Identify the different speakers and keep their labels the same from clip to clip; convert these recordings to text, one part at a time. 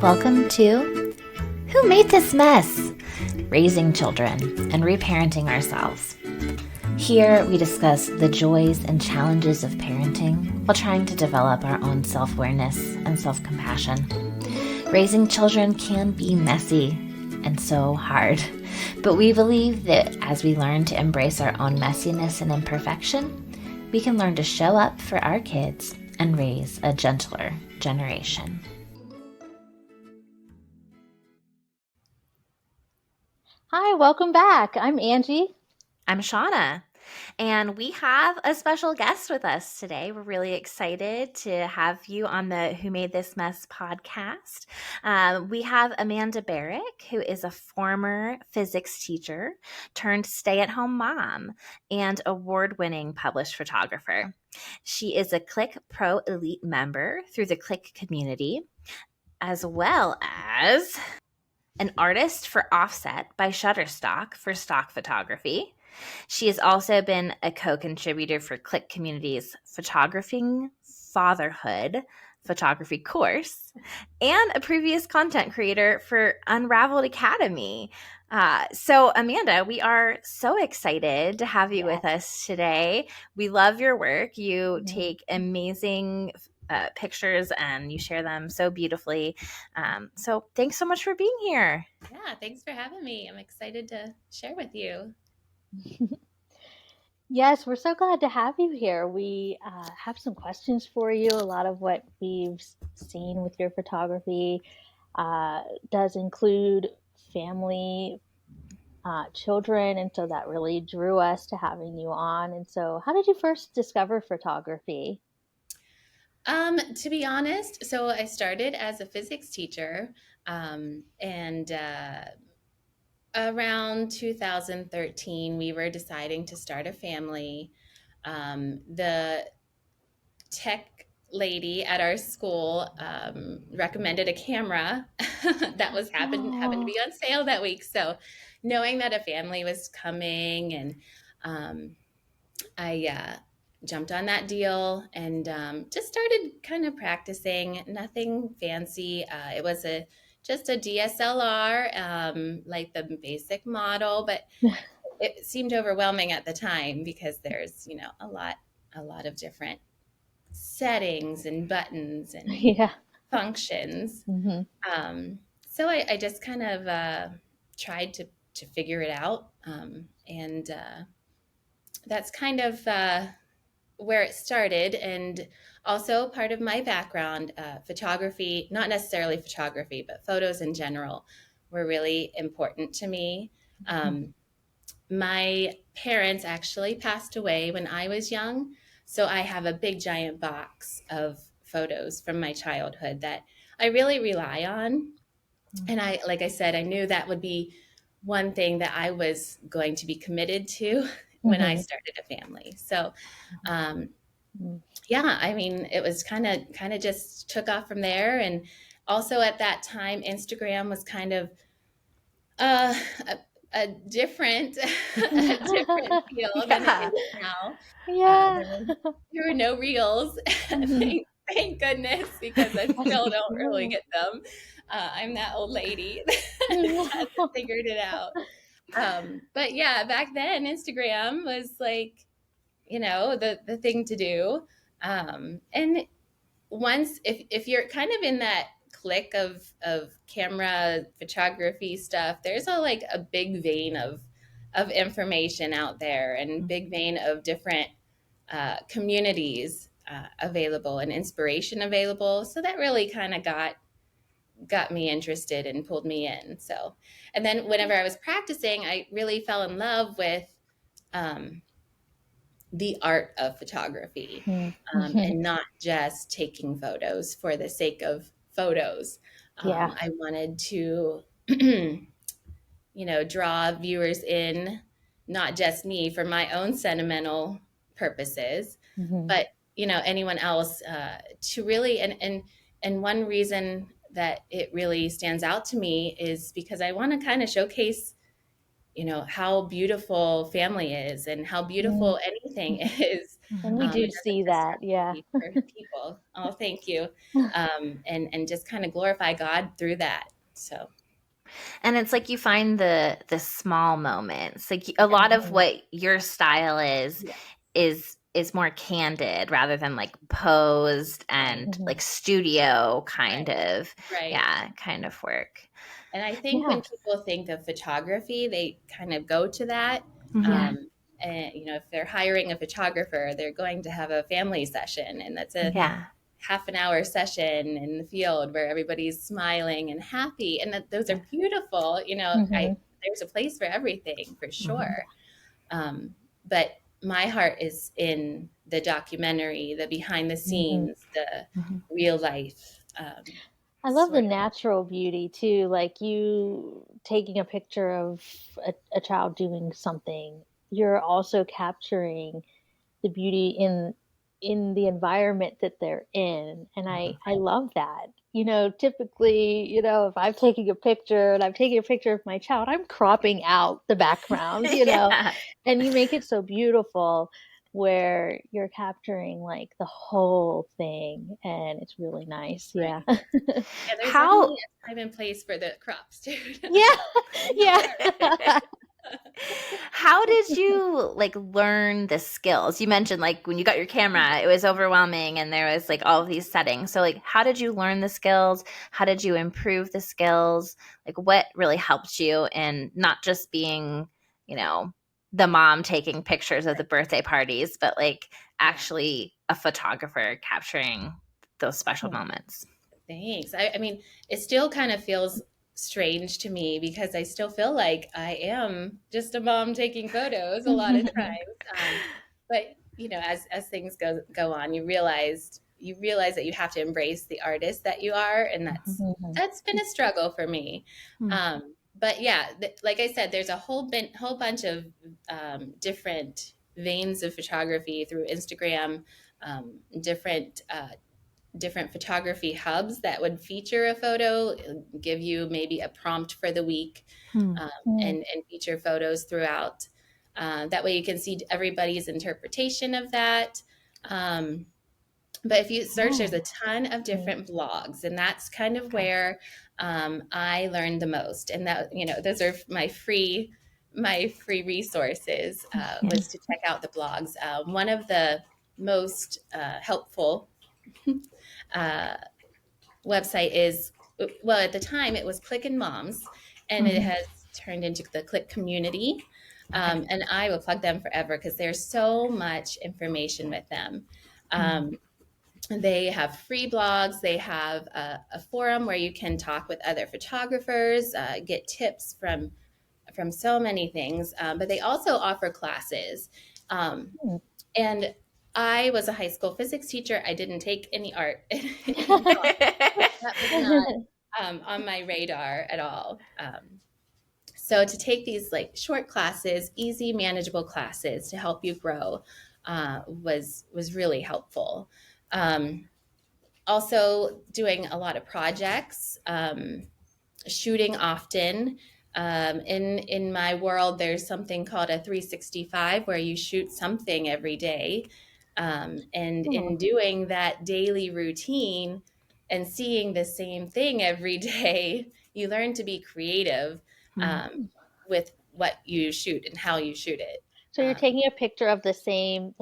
Speaker 1: Welcome to Who Made This Mess? Raising Children and Reparenting Ourselves. Here we discuss the joys and challenges of parenting while trying to develop our own self-awareness and self-compassion. Raising children can be messy and so hard, but we believe that as we learn to embrace our own messiness and imperfection, we can learn to show up for our kids and raise a gentler generation.
Speaker 2: Hi, welcome back. I'm Angie.
Speaker 1: I'm Shauna, and we have a special guest with us today. We're really excited to have you on the Who Made This Mess podcast. We have Amanda Barrick, who is a former physics teacher turned stay-at-home mom and award-winning published photographer. She is a Click Pro Elite member through the Click community, as well as an artist for Offset by Shutterstock for stock photography. She has also been a co-contributor for Click Community's Photographing Fatherhood photography course and a previous content creator for Unraveled Academy. So Amanda, we are so excited to have you with us today. We love your work. You take amazing pictures and you share them so beautifully. So thanks so much for being here.
Speaker 3: Yeah, thanks for having me. I'm excited to share with you.
Speaker 2: Yes, we're so glad to have you here. We have some questions for you. A lot of what we've seen with your photography does include family, children, and so that really drew us to having you on. And so, how did you first discover photography?
Speaker 3: To be honest, so I started as a physics teacher, and around 2013, we were deciding to start a family. The tech lady at our school recommended a camera that was happened to be on sale that week. So, knowing that a family was coming, and I jumped on that deal and just started kind of practicing. Nothing fancy. It was just a DSLR, like the basic model, but it seemed overwhelming at the time because there's a lot of different settings and buttons and functions. So I just kind of tried to figure it out, and that's kind of where it started. And also part of my background, photography, not necessarily photography, but photos in general were really important to me. My parents actually passed away when I was young, so I have a big giant box of photos from my childhood that I really rely on. And like I said, I knew that would be one thing that I was going to be committed to when I started a family. So, yeah, I mean, it was kind of just took off from there. And also at that time, Instagram was kind of a different field than it is now. There were no reels. Thank goodness, because I still don't really get them. I'm that old lady that hasn't figured it out. But yeah, back then Instagram was like, the thing to do. And once, if you're kind of in that clique of camera photography stuff, there's a big vein of information out there, and big vein of different communities available and inspiration available. So that really kind of got me interested and pulled me in. So, and then whenever I was practicing, I really fell in love with the art of photography, and not just taking photos for the sake of photos. I wanted to, draw viewers in, not just me for my own sentimental purposes, but, anyone else to really, and one reason that it really stands out to me is because I want to kind of showcase how beautiful family is and how beautiful anything is.
Speaker 2: And we
Speaker 3: It
Speaker 2: do
Speaker 3: doesn't
Speaker 2: see
Speaker 3: just
Speaker 2: that.
Speaker 3: have to
Speaker 2: Yeah.
Speaker 3: be for people. Oh, thank you. And just kind of glorify God through that. So
Speaker 1: And it's like you find the small moments. Like a lot of what your style
Speaker 2: Yeah.
Speaker 1: is more candid rather than like posed and like studio kind of kind of work.
Speaker 3: And I think
Speaker 2: Yeah.
Speaker 3: when people think of photography, they kind of go to that.
Speaker 2: Yeah.
Speaker 3: And if they're hiring a photographer, they're going to have a family session, and that's a
Speaker 1: Yeah.
Speaker 3: half an hour session in the field where everybody's smiling and happy, and those are beautiful. There's a place for everything for sure. But my heart is in the documentary, the behind the scenes, the real life.
Speaker 2: I love the
Speaker 3: Sort
Speaker 2: natural beauty too, like you taking a picture of a child doing something. You're also capturing the beauty in the environment that they're in, and I love that. Typically, if I'm taking a picture and I'm taking a picture of my child, I'm cropping out the background,
Speaker 1: Yeah.
Speaker 2: and you make it so beautiful where you're capturing like the whole thing, and it's really nice. Yeah.
Speaker 3: right. Yeah, there's definitely
Speaker 1: How
Speaker 3: a time and place for the crops too.
Speaker 2: Yeah. Yeah.
Speaker 1: how did you like learn the skills? You mentioned like when you got your camera, it was overwhelming and there was like all of these settings. So like how did you learn the skills? How did you improve the skills? Like what really helped you in not just being, the mom taking pictures of the birthday parties, but like actually a photographer capturing those special moments?
Speaker 3: Thanks. I mean, it still kind of feels strange to me because I still feel like I am just a mom taking photos a lot of times. But as things go on, you realize that you have to embrace the artist that you are, and that's been a struggle for me. But yeah, like I said, there's a whole bunch of different veins of photography through Instagram, different photography hubs that would feature a photo, give you maybe a prompt for the week, and feature photos throughout. That way you can see everybody's interpretation of that. But if you search, there's a ton of different blogs, and that's kind of where I learned the most. And that, those are my free resources, was to check out the blogs. One of the most helpful website is, well, at the time it was Click and Moms, and it has turned into the Click community. And I will plug them forever because there's so much information with them. They have free blogs. They have a forum where you can talk with other photographers, get tips from so many things. But they also offer classes. And I was a high school physics teacher. I didn't take any art in college. That was not on my radar at all. So to take these like short classes, easy, manageable classes to help you grow, was really helpful. Also doing a lot of projects, shooting often. In my world, there's something called a 365 where you shoot something every day. And in doing that daily routine and seeing the same thing every day, you learn to be creative with what you shoot and how you shoot it.
Speaker 2: So you're taking a picture of the same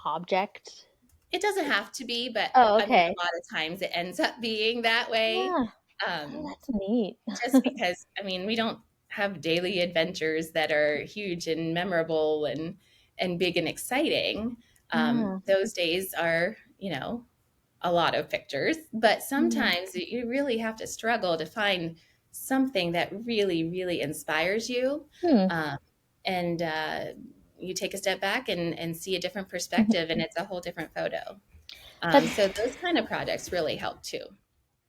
Speaker 2: object?
Speaker 3: It doesn't have to be, but
Speaker 2: Oh,
Speaker 3: I mean,
Speaker 2: okay.
Speaker 3: a lot of times it ends up being that way.
Speaker 2: Yeah. Oh,
Speaker 3: Um,
Speaker 2: that's neat.
Speaker 3: just because, I mean, we don't have daily adventures that are huge and memorable and big and exciting.
Speaker 2: Yeah.
Speaker 3: Those days are, a lot of pictures, but sometimes you really have to struggle to find something that really, really inspires you. Um, and you take a step back and see a different perspective, and it's a whole different photo.
Speaker 2: That's
Speaker 3: So those kind of projects really help too.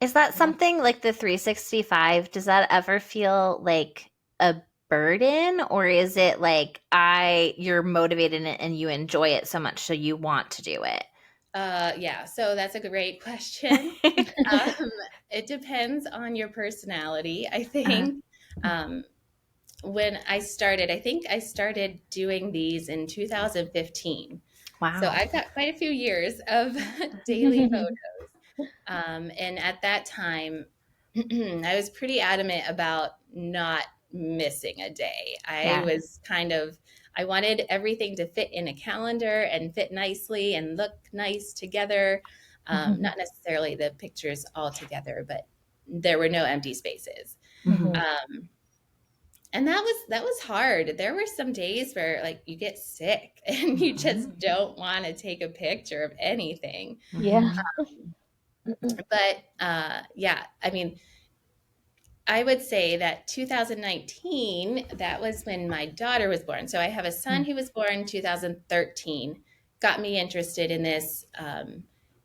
Speaker 1: Is that something like the 365? Does that ever feel like a burden, or is it like you're motivated in it and you enjoy it so much so you want to do it?
Speaker 3: Yeah, so that's a great question. Um, it depends on your personality, I think. Um, when I think I started doing these in 2015. So
Speaker 1: Wow.
Speaker 3: I've got quite a few years of daily photos. And at that time, I was pretty adamant about not missing a day.
Speaker 1: Yeah.
Speaker 3: I wanted everything to fit in a calendar and fit nicely and look nice together. Not necessarily the pictures all together, but there were no empty spaces.
Speaker 1: Mhm.
Speaker 3: Um, and that was hard. There were some days where like you get sick and you just don't want to take a picture of anything.
Speaker 2: Yeah.
Speaker 3: But yeah, I mean, I would say that 2019, that was when my daughter was born. So I have a son who was born 2013, got me interested in this,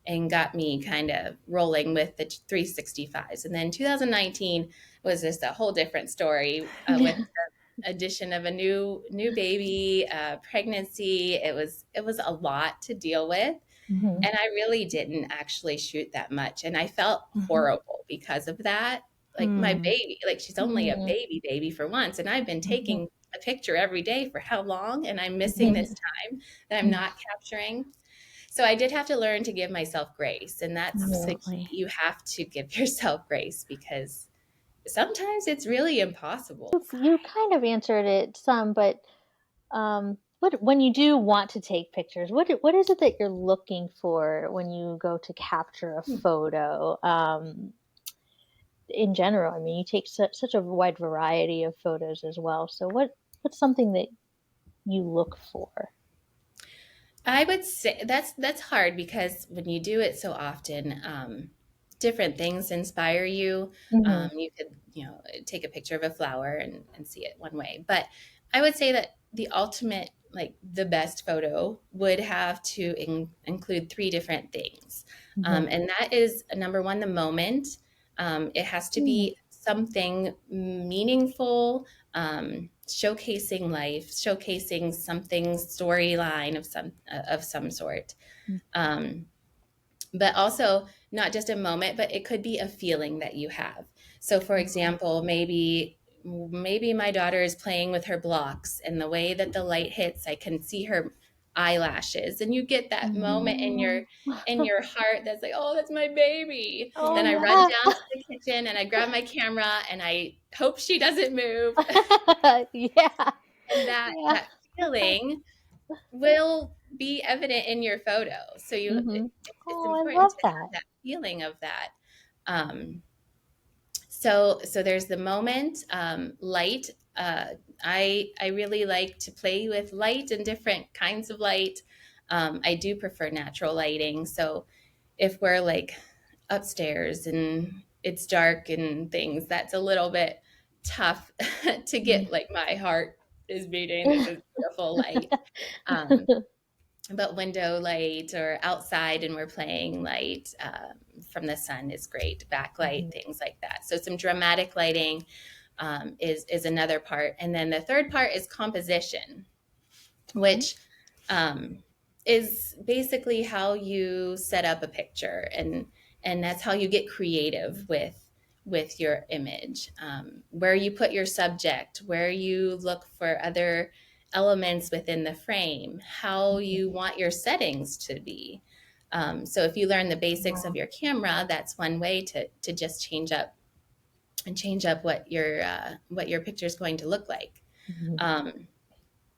Speaker 3: and got me kind of rolling with the 365s. And then 2019 was just a whole different story, with the addition of a new baby, pregnancy. It was a lot to deal with. And I really didn't actually shoot that much. And I felt horrible because of that. Like my baby, like she's only a baby for once. And I've been taking a picture every day for how long? And I'm missing this time that I'm not capturing. So I did have to learn to give myself grace. And that's the key.
Speaker 1: Absolutely.
Speaker 3: You have to give yourself grace because sometimes it's really impossible.
Speaker 2: You kind of answered it some, but what when you do want to take pictures, what is it that you're looking for when you go to capture a photo? In general, I mean, you take such a wide variety of photos as well. So what's something that you look for?
Speaker 3: I would say that's hard because when you do it so often, different things inspire you. You could, take a picture of a flower and see it one way. But I would say that the ultimate, like the best photo would have to include three different things. And that is number one, the moment. It has to be something meaningful, showcasing life, showcasing something storyline of some sort. Um, but also not just a moment, but it could be a feeling that you have. So, for example, maybe my daughter is playing with her blocks, and the way that the light hits, I can see her eyelashes, and you get that moment in your heart that's like, oh, that's my baby.
Speaker 2: Oh
Speaker 3: Then I run
Speaker 2: yeah.
Speaker 3: down to the kitchen and I grab my camera and I hope she doesn't move.
Speaker 2: Yeah.
Speaker 3: And that
Speaker 2: Yeah.
Speaker 3: that feeling will be evident in your photo. So it's
Speaker 2: Oh, I
Speaker 3: important
Speaker 2: love
Speaker 3: to have
Speaker 2: that.
Speaker 3: that feeling of that. Um, so there's the moment, light. I really like to play with light and different kinds of light. I do prefer natural lighting. So if we're like upstairs and it's dark and things, that's a little bit tough to get like my heart is beating. This is beautiful light. Um, but window light or outside and we're playing light, from the sun is great. Backlight, things like that. So some dramatic lighting, is another part. And then the third part is composition, which, is basically how you set up a picture, and that's how you get creative with your image, where you put your subject, where you look for other elements within the frame, how you want your settings to be. So if you learn the basics of your camera, that's one way to just change up what your picture is going to look like.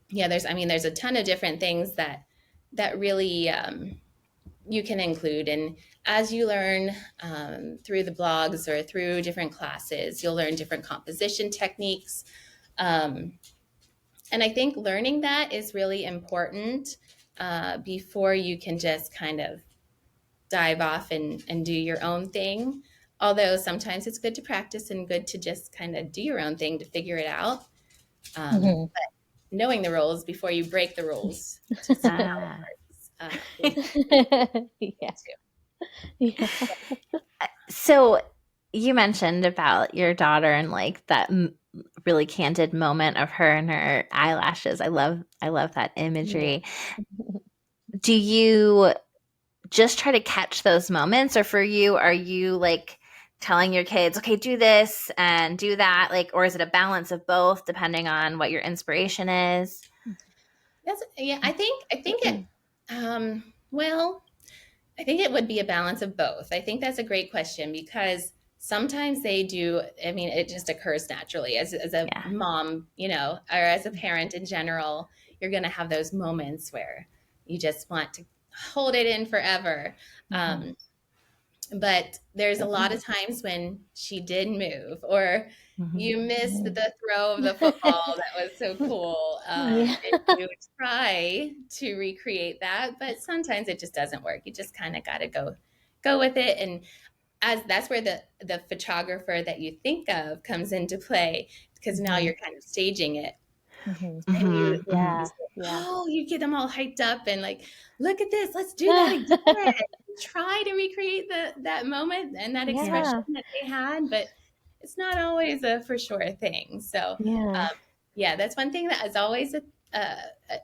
Speaker 3: Yeah, there's a ton of different things that really, you can include. And as you learn, through the blogs or through different classes, you'll learn different composition techniques. And I think learning that is really important, before you can just kind of dive off and do your own thing. Although sometimes it's good to practice and good to just kind of do your own thing to figure it out. But knowing the rules before you break the rules to see how it works,
Speaker 2: Yeah.
Speaker 3: too.
Speaker 2: Yeah.
Speaker 1: So you mentioned about your daughter and like that really candid moment of her and her eyelashes. I love that imagery. Do you just try to catch those moments, or for you, are you like telling your kids, okay, do this and do that, like, or is it a balance of both depending on what your inspiration is?
Speaker 3: Yeah, I think it, well, I think it would be a balance of both. I think that's a great question because sometimes they do, I mean, it just occurs naturally as a
Speaker 1: Yeah.
Speaker 3: mom, or as a parent in general, you're going to have those moments where you just want to hold it in forever. Um, but there's a lot of times when she did move or you missed the throw of the football that was so cool,
Speaker 2: Yeah.
Speaker 3: and you try to recreate that, but sometimes it just doesn't work. You just kind of got to go with it. And as that's where the photographer that you think of comes into play, because now you're kind of staging it. And you,
Speaker 2: Yeah.
Speaker 3: say,
Speaker 2: Yeah.
Speaker 3: oh, you get them all hyped up and like, look at this, let's do that again. Try to recreate that moment and that expression
Speaker 2: Yeah.
Speaker 3: that they had, but it's not always a for sure thing. So,
Speaker 2: Yeah.
Speaker 3: yeah, that's one thing that is always a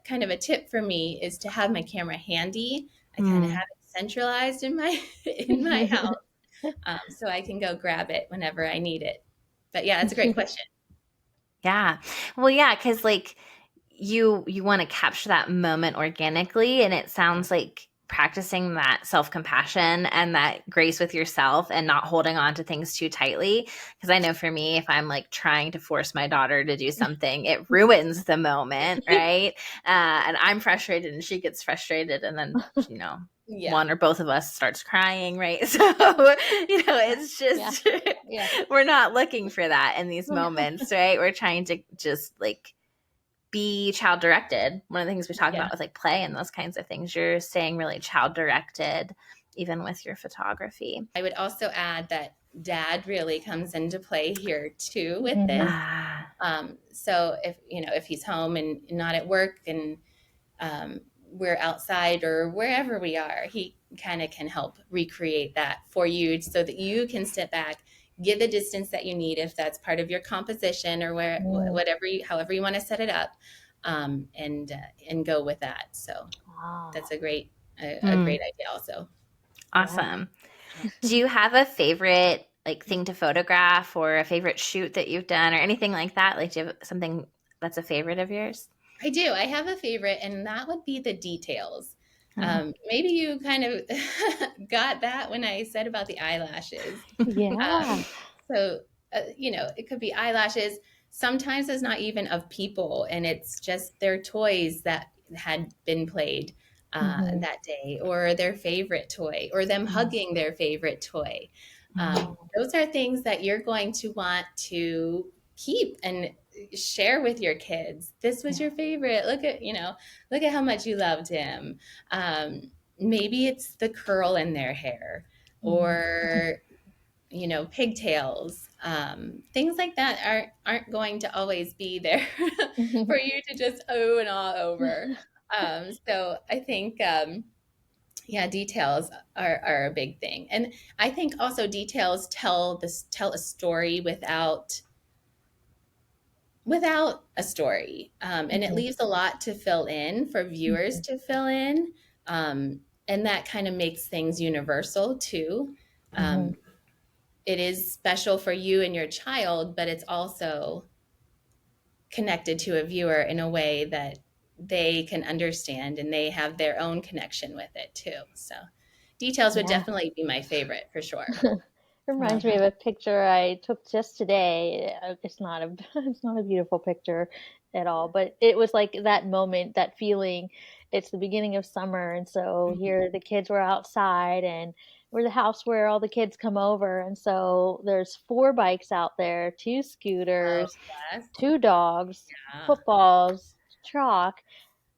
Speaker 3: kind of a tip for me is to have my camera handy. I kind of have it centralized in my in my house, so I can go grab it whenever I need it. But yeah, that's a great question.
Speaker 1: Yeah. Well, yeah, because like you want to capture that moment organically, and it sounds like practicing that self-compassion and that grace with yourself and not holding on to things too tightly. Because I know for me, if I'm like trying to force my daughter to do something, it ruins the moment, right? And I'm frustrated and she gets frustrated, and then,
Speaker 3: Yeah.
Speaker 1: one or both of us starts crying, right? So, it's just,
Speaker 2: Yeah.
Speaker 1: we're not looking for that in these moments, right? We're trying to just like be child directed. One of the things we talk
Speaker 3: Yeah.
Speaker 1: about with like play and those kinds of things, you're staying really child directed, even with your photography.
Speaker 3: I would also add that dad really comes into play here too with this.
Speaker 1: Ah,
Speaker 3: So if he's home and not at work and we're outside or wherever we are, he kind of can help recreate that for you so that you can step back, give the distance that you need if that's part of your composition or however you want to set it up, and go with that. So that's a great idea also.
Speaker 1: awesome. Do you have a favorite like thing to photograph or a favorite shoot that you've done or anything like that? Like, do you have something that's a favorite of yours?
Speaker 3: I do. I have a favorite, and that would be the details. Maybe you kind of got that when I said about the eyelashes.
Speaker 2: Yeah.
Speaker 3: So, it could be eyelashes. Sometimes it's not even of people, and it's just their toys that had been played that day, or their favorite toy, or them hugging their favorite toy. Those are things that you're going to want to keep and share with your kids. This was your favorite. Look at how much you loved him. Maybe it's the curl in their hair, or pigtails, things like that aren't going to always be there for you to just oh and ah over. So I think, yeah, details are a big thing, and I think also details tell a story without a story, and it leaves a lot to fill in for viewers to fill in, and that kind of makes things universal too. It is special for you and your child, but it's also connected to a viewer in a way that they can understand and they have their own connection with it too. So details would
Speaker 2: Yeah.
Speaker 3: definitely be my favorite for sure.
Speaker 2: Reminds me of a picture I took just today. It's not a it's not a beautiful picture at all, but it was like that moment, that feeling. It's the beginning of summer, and so here the kids were outside, and we're the house where all the kids come over, and so there's four bikes out there, two
Speaker 3: Oh,
Speaker 2: scooters,
Speaker 3: yes.
Speaker 2: two dogs,
Speaker 3: Yeah.
Speaker 2: footballs, chalk,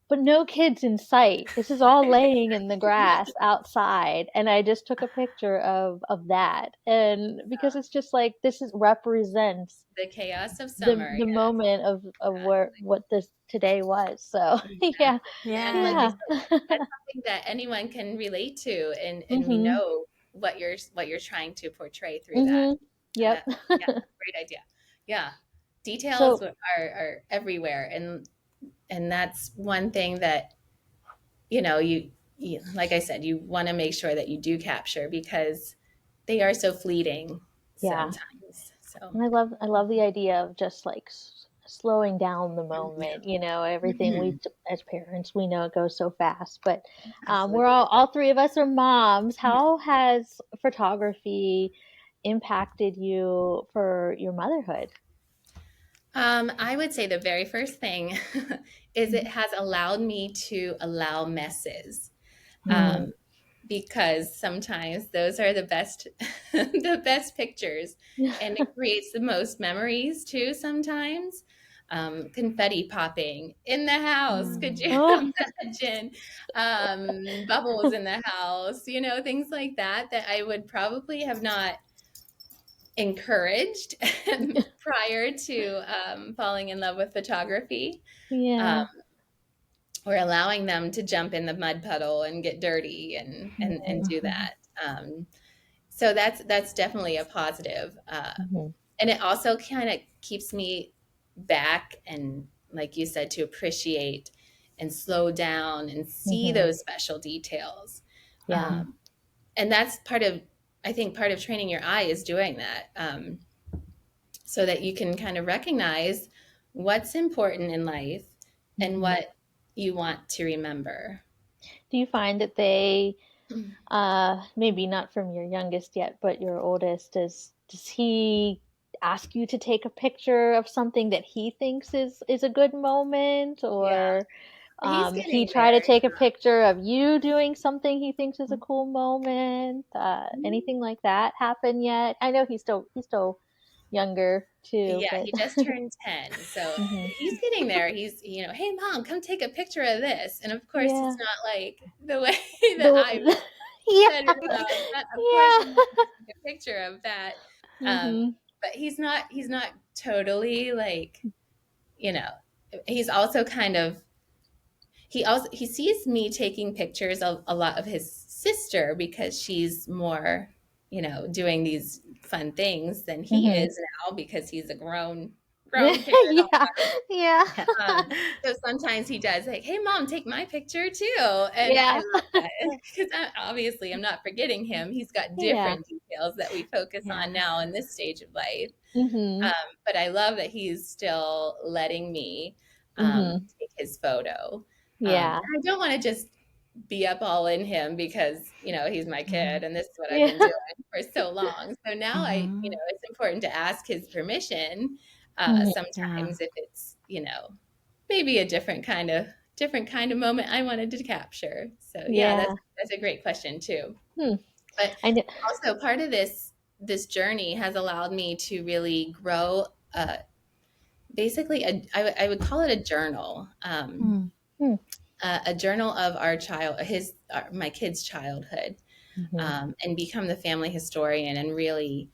Speaker 2: but no kids in sight. This is all laying in the grass outside, and I just took a picture of that. And because it's just like this is represents
Speaker 3: The chaos of
Speaker 2: the
Speaker 3: summer.
Speaker 2: the moment of where what this today was. So
Speaker 3: Yes,
Speaker 2: yeah.
Speaker 3: exactly. And like you
Speaker 1: Yeah.
Speaker 2: Yeah.
Speaker 3: said, that's something that anyone can relate to, and we
Speaker 2: Mhm.
Speaker 3: know what you're trying to portray through that.
Speaker 2: Mhm.
Speaker 3: And
Speaker 2: Yep.
Speaker 3: that, yeah, great idea. Yeah. Details
Speaker 2: So
Speaker 3: are everywhere, and that's one thing that you like I said, you want to make sure that you do capture because they are so fleeting.
Speaker 2: Yeah.
Speaker 3: sometimes. So
Speaker 2: And I love the idea of just like slowing down the
Speaker 3: yeah.
Speaker 2: moment. You know, everything we
Speaker 3: Mhm.
Speaker 2: as parents we know it goes so fast, but we're
Speaker 3: Absolutely.
Speaker 2: all three of us are moms. How has photography impacted you for your motherhood?
Speaker 3: I would say the very first thing is it
Speaker 2: Mhm.
Speaker 3: has allowed me to allow messes.
Speaker 2: Mm.
Speaker 3: Um, because sometimes those are the best the best pictures, and it creates the most memories too sometimes. Confetti popping in the house, could you
Speaker 2: Oh,
Speaker 3: imagine? Bubbles in the house, things like that that I would probably have not encouraged prior to falling in love with photography, um,
Speaker 2: yeah.
Speaker 3: or allowing them to jump in the mud puddle and get dirty and do
Speaker 1: Mhm.
Speaker 3: that. So that's definitely a positive,
Speaker 2: Mhm.
Speaker 3: and it also kind of keeps me back and, like you said, to appreciate and slow down and see
Speaker 2: Mhm.
Speaker 3: those special details.
Speaker 2: Yeah.
Speaker 3: Um, and that's I think part of training your eye is doing that, so that you can kind of recognize what's important in life and
Speaker 2: Mhm.
Speaker 3: what you want to remember.
Speaker 2: Do you find that they maybe not from your youngest yet, but your oldest, does he ask you to take a picture of something that he thinks is a good moment,
Speaker 3: Yeah,
Speaker 2: or
Speaker 3: he's
Speaker 2: he
Speaker 3: getting
Speaker 2: try to
Speaker 3: there.
Speaker 2: take a picture of you doing something he thinks is a cool moment?
Speaker 3: Yeah.
Speaker 2: Anything like that happen yet? I know he's still younger too,
Speaker 3: Yeah,
Speaker 2: but
Speaker 3: he just turned 10. So
Speaker 2: Mhm.
Speaker 3: he's getting there. He's, hey, mom, come take a picture of this. And of course, it's
Speaker 2: Yeah.
Speaker 3: not like the way that I
Speaker 2: The yeah.
Speaker 3: set it up. Of course,
Speaker 2: Yeah.
Speaker 3: I'm not going to take a picture of that. Um,
Speaker 2: Mhm.
Speaker 3: but he's not totally like, you know, he's also kind of, he sees me taking pictures of a lot of his sister because she's more, doing these fun things than he
Speaker 2: Mhm.
Speaker 3: is now, because he's a grown kid.
Speaker 2: Yeah. Yeah.
Speaker 1: Yeah.
Speaker 3: Um, so sometimes he does, like, "Hey, mom, take my picture too," and I
Speaker 2: Yeah.
Speaker 3: love that because obviously I'm not forgetting him. He's got
Speaker 2: Yeah.
Speaker 3: different details that we focus on
Speaker 1: Yeah.
Speaker 3: now in this stage of life.
Speaker 2: Mhm.
Speaker 3: But I love that he's still letting me
Speaker 2: Mhm.
Speaker 3: take his photo.
Speaker 2: Yeah.
Speaker 3: And I don't want to just be up all in him because, he's my kid
Speaker 1: Mhm.
Speaker 3: and this is what I've
Speaker 2: Yeah.
Speaker 3: been doing for so long. So now
Speaker 1: Mhm.
Speaker 3: it's important to ask his permission.
Speaker 2: Mhm.
Speaker 1: Yeah.
Speaker 3: Sometimes if it's, maybe a different kind of moment I wanted to capture. So yeah, that's
Speaker 2: Yeah.
Speaker 3: that's a great question too.
Speaker 2: Hmm.
Speaker 3: But
Speaker 2: I know.
Speaker 3: also part of this journey has allowed me to really grow, basically I would call it a journal.
Speaker 1: Mm.
Speaker 2: Hmm.
Speaker 3: A journal of my kid's childhood,
Speaker 2: Mhm.
Speaker 3: and become the family historian and really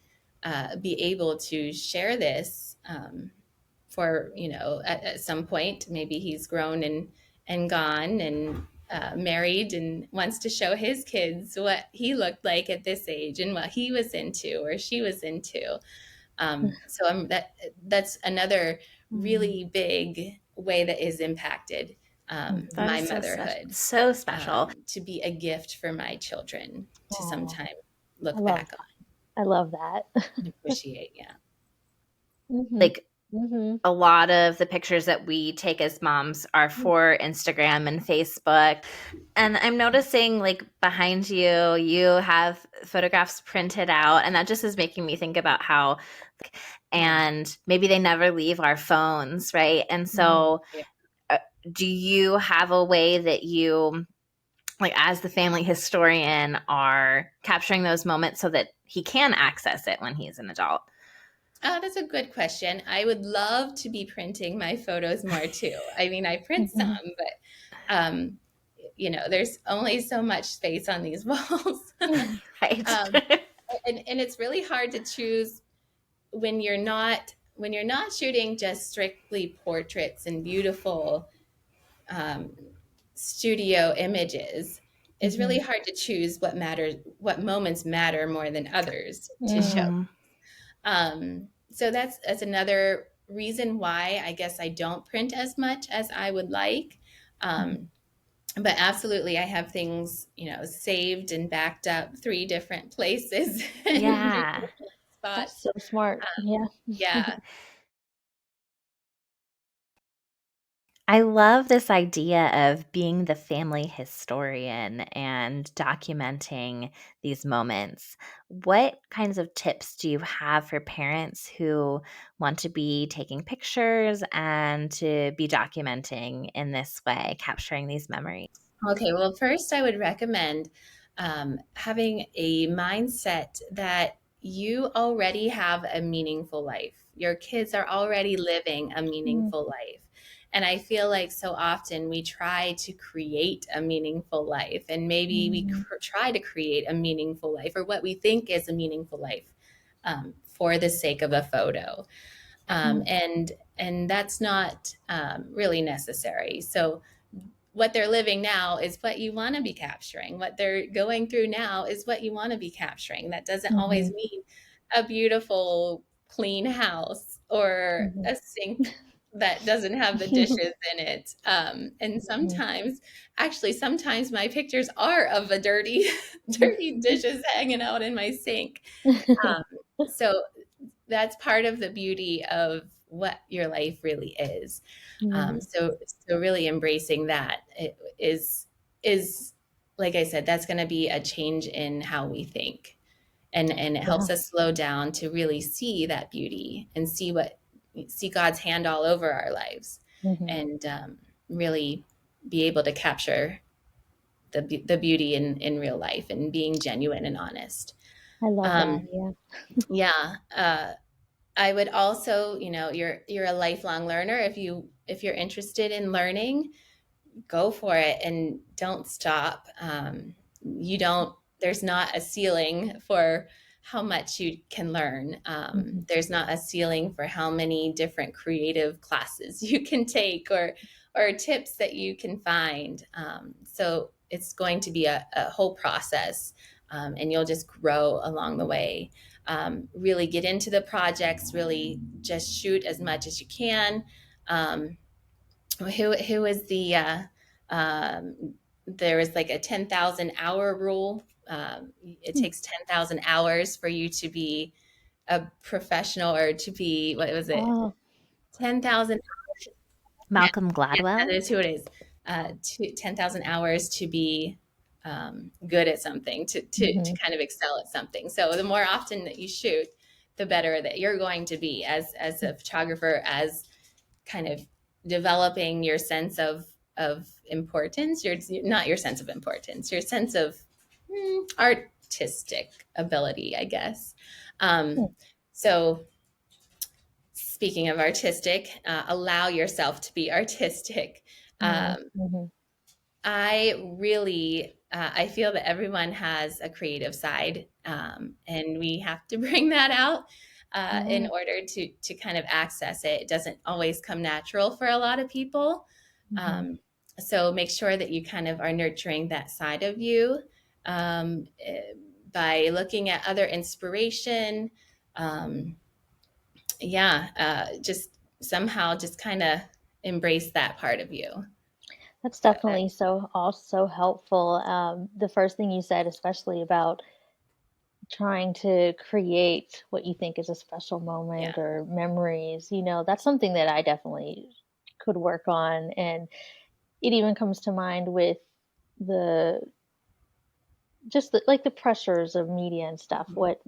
Speaker 3: be able to share this, for, at some point, maybe he's grown and gone and married and wants to show his kids what he looked like at this age and what he was into or she was into. So that's another
Speaker 1: Mm.
Speaker 3: really big way that is impacted,
Speaker 1: That
Speaker 3: my
Speaker 1: is so special.
Speaker 3: motherhood,
Speaker 1: So special.
Speaker 3: to be a gift for my children to
Speaker 2: Oh,
Speaker 3: sometime
Speaker 2: I
Speaker 3: look
Speaker 2: love
Speaker 3: back on
Speaker 2: I love that.
Speaker 3: and appreciate. Yeah.
Speaker 2: Mhm.
Speaker 1: Like
Speaker 2: Mhm.
Speaker 1: a lot of the pictures that we take as moms are for Instagram and Facebook. And I'm noticing, like, behind you, you have photographs printed out. And that just is making me think about how, and maybe they never leave our phones, right? And
Speaker 2: Mhm.
Speaker 1: so, uh, do you have a way that you, like, as the family historian, are capturing those moments so that he can access it when he's an adult?
Speaker 3: Oh, that's a good question. I would love to be printing my photos more too. I mean, I print some,
Speaker 2: Mhm.
Speaker 3: but there's only so much space on these walls.
Speaker 1: Right.
Speaker 3: um, and it's really hard to choose when you're not shooting just strictly portraits and beautiful, um, studio images. It's really
Speaker 2: Mhm.
Speaker 3: hard to choose what moments matter more than others to show.
Speaker 2: Mm.
Speaker 1: Mhm.
Speaker 3: So that's another reason why I guess I don't print as much as I would like.
Speaker 2: Mhm.
Speaker 3: Um, but absolutely, I have things, saved and backed up 3 different places. And
Speaker 1: Yeah.
Speaker 3: thought.
Speaker 2: That's so smart. Yeah.
Speaker 3: Yeah.
Speaker 1: I love this idea of being the family historian and documenting these moments. What kinds of tips do you have for parents who want to be taking pictures and to be documenting in this way, capturing these memories?
Speaker 3: Okay, well, first, I would recommend having a mindset that you already have a meaningful life. Your kids are already living a
Speaker 2: Mm,
Speaker 3: meaningful life. And I feel like so often we try to create a meaningful life, and maybe we
Speaker 2: mhm,
Speaker 3: try to create a meaningful life or what we think is a meaningful life for the sake of a photo.
Speaker 2: mm,
Speaker 3: And that's not really necessary. So what they're living now is what you want to be capturing. What they're going through now is what you want to be capturing. That doesn't always
Speaker 2: mhm,
Speaker 3: mean a beautiful, clean house or
Speaker 2: mhm.
Speaker 3: a sink that doesn't have the dishes in it. And
Speaker 2: Mhm.
Speaker 3: sometimes my pictures are of a dirty, dirty dishes hanging out in my sink. Um, so that's part of the beauty of what your life really is.
Speaker 2: Yeah.
Speaker 3: So really embracing that is like I said, that's going to be a change in how we think, and it
Speaker 2: Yeah.
Speaker 3: helps us slow down to really see that beauty and see God's hand all over our lives,
Speaker 2: Mhm.
Speaker 3: and really be able to capture the beauty in real life and being genuine and honest.
Speaker 2: I love that.
Speaker 3: Um,
Speaker 2: Yeah.
Speaker 3: yeah. I would also, you're a lifelong learner. If you're interested in learning, go for it and don't stop. You don't. There's not a ceiling for how much you can learn.
Speaker 2: Mhm.
Speaker 3: There's not a ceiling for how many different creative classes you can take or tips that you can find. So it's going to be a whole process, and you'll just grow along the way. Really get into the projects. Really just shoot as much as you can. Um, who is the there is like a 10,000 hour rule. It
Speaker 2: Hmm.
Speaker 3: takes 10,000 hours for you to be a professional, or to be, what was it,
Speaker 2: Oh.
Speaker 3: 10,000. Yeah,
Speaker 1: Malcolm
Speaker 3: yeah, that
Speaker 1: Gladwell?
Speaker 3: is who it is. 10,000 hours to be good at something, to
Speaker 2: Mhm.
Speaker 3: kind of excel at something. So the more often that you shoot, the better that you're going to be as a photographer, as kind of developing your sense of importance, your not your sense of importance, your sense of artistic ability, I guess.
Speaker 2: Hmm.
Speaker 3: So speaking of artistic, allow yourself to be artistic.
Speaker 2: Mhm.
Speaker 3: um,
Speaker 2: Mhm.
Speaker 3: I feel that everyone has a creative side, and we have to bring that out in
Speaker 2: Yeah.
Speaker 3: order to kind of access it. It doesn't always come natural for a lot of people.
Speaker 2: Mhm.
Speaker 3: Um, so make sure that you kind of are nurturing that side of you, um, eh, by looking at other inspiration. Um, yeah, just somehow just kind of embrace that part of you.
Speaker 2: That's
Speaker 3: That
Speaker 2: definitely also helpful. The first thing you said, especially about trying to create what you think is a special
Speaker 3: yeah.
Speaker 2: moment or memories, that's something that I definitely could work on. And it even comes to mind with the just like the pressures of media and stuff, what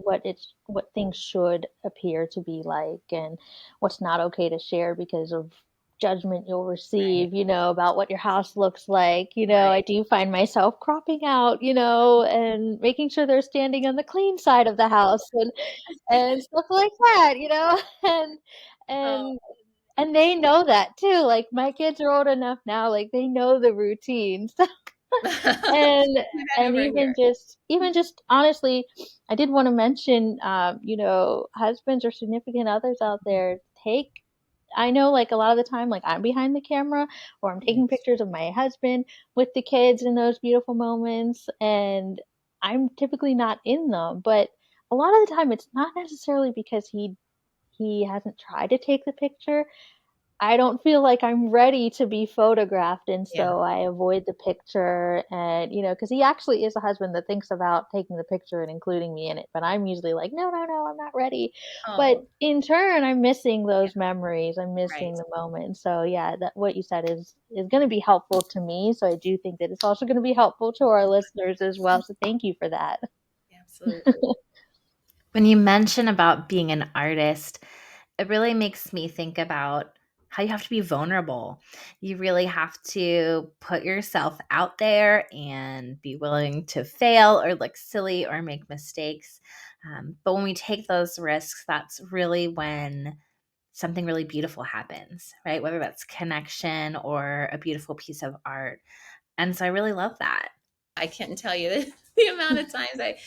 Speaker 2: things should appear to be like, and what's not okay to share because of judgment you'll
Speaker 3: Right.
Speaker 2: receive, about what your house looks like. I
Speaker 3: Right.
Speaker 2: do find myself cropping out, and making sure they're standing on the clean side of the house, and stuff like that, and
Speaker 3: Oh.
Speaker 2: and and they know that too. Like, my kids are old enough now, like they know the routine. And
Speaker 3: Do that
Speaker 2: and
Speaker 3: over
Speaker 2: even
Speaker 3: here.
Speaker 2: just honestly, I did want to mention, husbands or significant others out there, take I know, like, a lot of the time, like, I'm behind the camera, or I'm taking
Speaker 3: Yes.
Speaker 2: pictures of my husband with the kids in those beautiful moments, and I'm typically not in them. But a lot of the time, it's not necessarily because he hasn't tried to take the picture. I don't feel like I'm ready to be photographed. And
Speaker 3: Yeah.
Speaker 2: so I avoid the picture. And, because he actually is a husband that thinks about taking the picture and including me in it. But I'm usually like, no, no, no, I'm not ready. But
Speaker 3: Oh,
Speaker 2: in turn, I'm missing
Speaker 3: yeah,
Speaker 2: those memories. I'm missing
Speaker 3: right.
Speaker 2: the moment. So yeah, that what you said is going to be helpful to me. So I do think that it's also going to be helpful to our listeners as well. So thank you for that.
Speaker 3: Absolutely.
Speaker 1: When you mention about being an artist, it really makes me think about how you have to be vulnerable. You really have to put yourself out there and be willing to fail or look silly or make mistakes. But when we take those risks, that's really when something really beautiful happens, right? Whether that's connection or a beautiful piece of art. And so I really love that.
Speaker 3: I can't tell you the amount of times I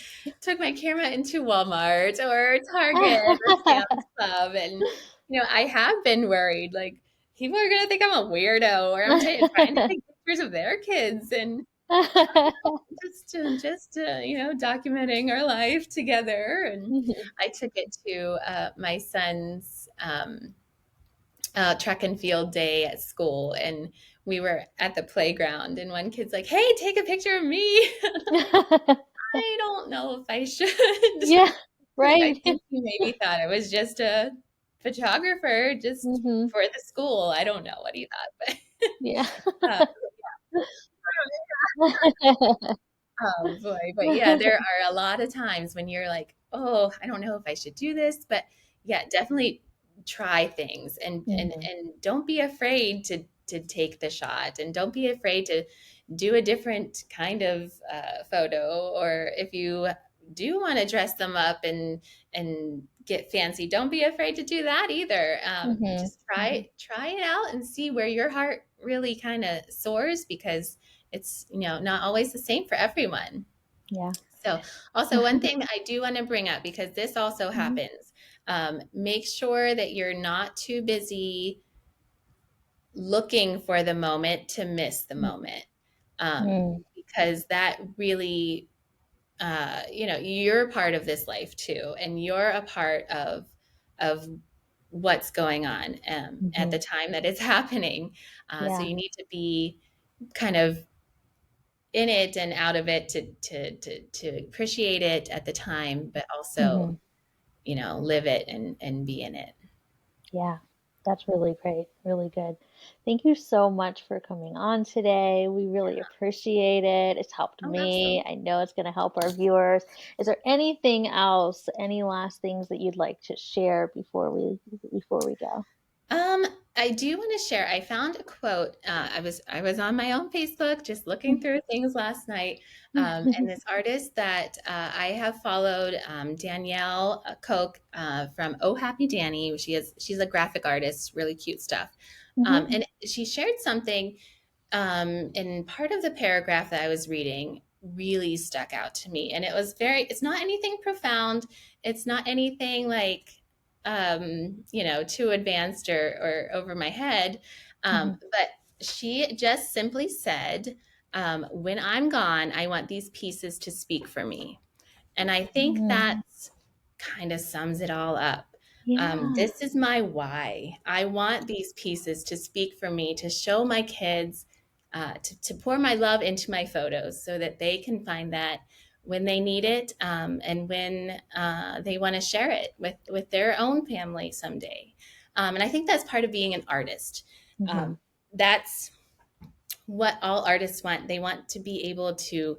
Speaker 3: took my camera into Walmart or Target or Sam's Club, and I have been worried, like people are gonna think I'm a weirdo, or I'm trying to take pictures of their kids, and documenting our life together. And I took it to my son's track and field day at school, and we were at the playground, and one kid's like, "Hey, take a picture of me." I don't know if I should.
Speaker 2: Yeah,
Speaker 3: I
Speaker 2: right.
Speaker 3: think he maybe thought I was just a photographer just
Speaker 2: Hmm.
Speaker 3: for the school. I don't know what he thought,
Speaker 2: Yeah.
Speaker 3: but oh boy, but yeah, there are a lot of times when you're like, "Oh, I don't know if I should do this," but yeah, definitely try things, and and
Speaker 2: Hmm.
Speaker 3: and don't be afraid to take the shot, and don't be afraid to do a different kind of photo. Or if you do want to dress them up and get fancy, don't be afraid to do that either.
Speaker 2: Hmm.
Speaker 3: Just try it out and see where your heart really kind of soars, because it's not always the same for everyone.
Speaker 2: Yeah.
Speaker 3: So also, one thing I do want to bring up, because this also
Speaker 2: Mhm.
Speaker 3: happens, make sure that you're not too busy looking for the moment to miss the moment,
Speaker 2: Mm.
Speaker 3: because that really, you're a part of this life too, and you're a part of what's going on at
Speaker 2: Mhm.
Speaker 3: the time that it's happening. So
Speaker 2: Yeah.
Speaker 3: you need to be kind of in it and out of it to appreciate it at the time, but also
Speaker 2: Mhm.
Speaker 3: live it and be in it.
Speaker 2: Yeah. That's really great. Really good. Thank you so much for coming on today. We really appreciate it. It's helped
Speaker 3: Oh,
Speaker 2: me.
Speaker 3: absolutely.
Speaker 2: I know it's going to help our viewers. Is there anything else, any last things that you'd like to share before we go?
Speaker 3: Um, I do want to share. I found a quote. I was on my own Facebook just looking through things last night, and this artist that I have followed, Danielle Koch, from Oh Happy Dani. She's a graphic artist, really cute stuff,
Speaker 2: Mhm.
Speaker 3: and she shared something, and part of the paragraph that I was reading really stuck out to me. And it's not anything profound. It's not anything like, too advanced or over my head.
Speaker 2: Mhm.
Speaker 3: But she just simply said, when I'm gone, I want these pieces to speak for me. And I think
Speaker 2: Mhm.
Speaker 3: that's kind of sums it all up.
Speaker 2: Yeah.
Speaker 3: This is my why. I want these pieces to speak for me, to show my kids, to pour my love into my photos so that they can find that when they need it, and when they want to share it with their own family someday. And I think that's part of being an artist.
Speaker 2: Mhm.
Speaker 3: Um, that's what all artists want. They want to be able to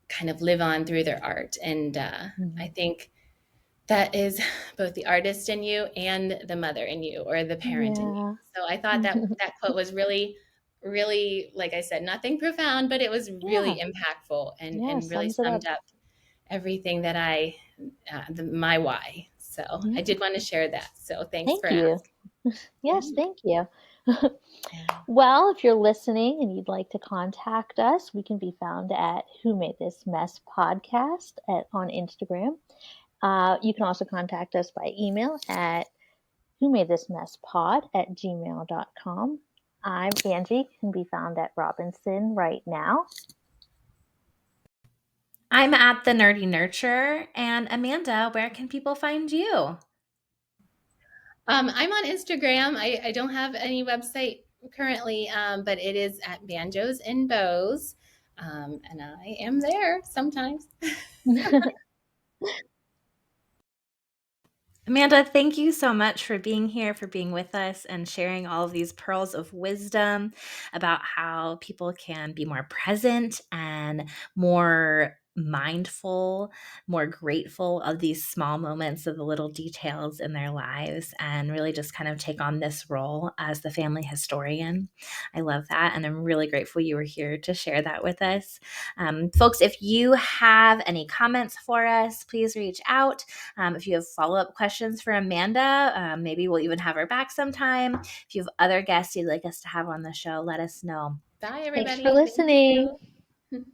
Speaker 3: kind of live on through their art. And I
Speaker 2: Mhm.
Speaker 3: think that is both the artist in you and the mother in you, or the parent in you.
Speaker 2: Yeah.
Speaker 3: So I thought that quote was really, really, like I said, nothing profound, but it was
Speaker 2: Yeah.
Speaker 3: really impactful,
Speaker 2: Yeah.
Speaker 3: and really
Speaker 2: Sums it up.
Speaker 3: summed up everything that my why. So I
Speaker 2: Yeah.
Speaker 3: did want to share that. So thanks for
Speaker 2: Thank you.
Speaker 3: asking.
Speaker 2: Yes,
Speaker 3: Yeah.
Speaker 2: thank you.
Speaker 3: Yeah.
Speaker 2: Well, if you're listening and you'd like to contact us, we can be found at Who Made This Mess Podcast on Instagram. You can also contact us by email at who made this mess pod at gmail.com. I'm Angie, can be found at Robinson right now.
Speaker 1: I'm at the Nerdy Nurture. And Amanda, where can people find you?
Speaker 3: I'm on Instagram. I don't have any website currently, but it is at Banjos and Bows. And I am there sometimes.
Speaker 1: Amanda, thank you so much for being here, for being with us, and sharing all of these pearls of wisdom about how people can be more present and more mindful, more grateful of these small moments, of the little details in their lives, and really just kind of take on this role as the family historian. I love that. And I'm really grateful you were here to share that with us. Folks, if you have any comments for us, please reach out. If you have follow-up questions for Amanda, maybe we'll even have her back sometime. If you have other guests you'd like us to have on the show, let us know.
Speaker 3: Bye,
Speaker 2: Thanks for
Speaker 3: everybody. Thank
Speaker 2: listening.
Speaker 3: you.